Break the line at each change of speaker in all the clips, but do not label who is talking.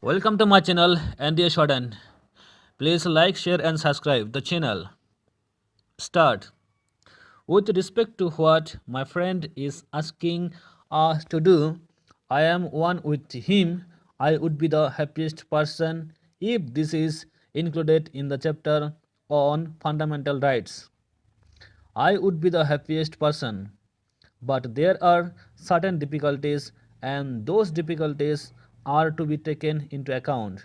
Welcome to my channel NDS Shorthand. Please like, share and subscribe the channel. Start. With respect to what my friend is asking us to do, I am one with him. I would be the happiest person if this is included in the chapter on fundamental rights. I would be the happiest person. But there are certain difficulties, and those difficulties are to be taken into account.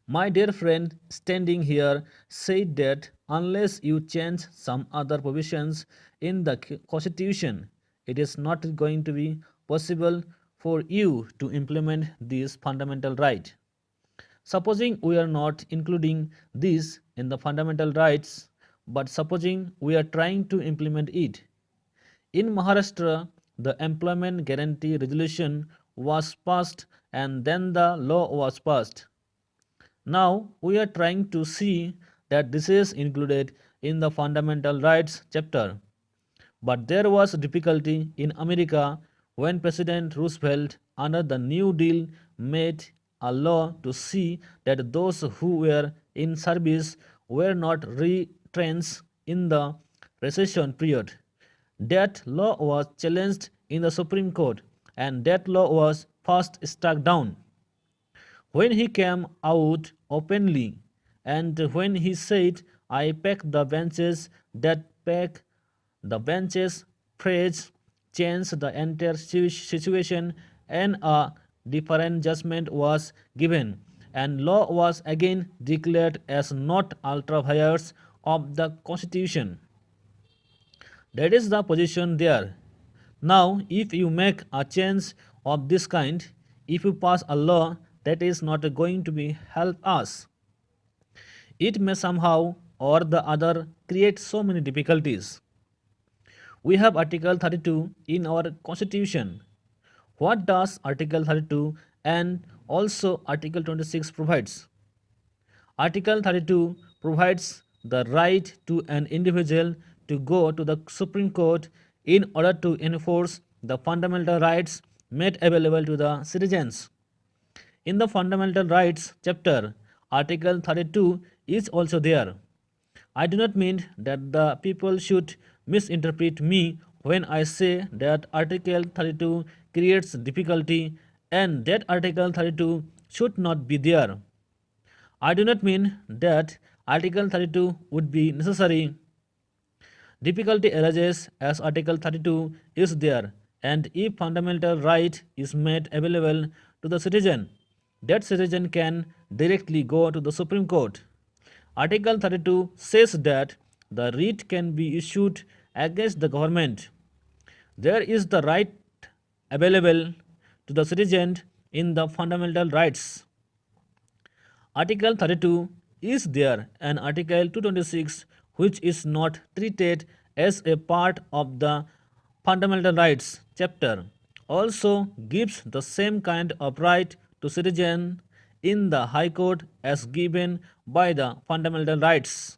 My dear friend standing here said that unless you change some other provisions in the Constitution, it is not going to be possible for you to implement this fundamental right. Supposing we are not including this in the fundamental rights, but supposing we are trying to implement it. In Maharashtra, the Employment Guarantee Resolution was passed and then the law was passed. Now we are trying to see that this is included in the Fundamental Rights chapter. But there was difficulty in America when President Roosevelt, under the New Deal, made a law to see that those who were in service were not retrenched in the recession period. That law was challenged in the Supreme Court and that law was first struck down. When he came out openly and when he said, I pack the benches, that pack the benches phrase changed the entire situation and a different judgment was given and law was again declared as not ultra vires of the constitution. That is the position there. Now, if you make a change of this kind, if you pass a law that is not going to be help us, it may somehow or the other create so many difficulties. We have Article 32 in our Constitution. What does Article 32 and also Article 26 provides? Article 32 provides the right to an individual to go to the Supreme Court in order to enforce the fundamental rights made available to the citizens. In the Fundamental Rights chapter, Article 32 is also there. I do not mean that the people should misinterpret me when I say that Article 32 creates difficulty and that Article 32 should not be there. I do not mean that Article 32 would be necessary. Difficulty arises as Article 32 is there, and if fundamental right is made available to the citizen, that citizen can directly go to the Supreme Court. Article 32 says that the writ can be issued against the government. There is the right available to the citizen in the fundamental rights. Article 32 is there and Article 226, which is not treated as a part of the fundamental rights chapter, also gives the same kind of right to citizen in the High Court as given by the fundamental rights.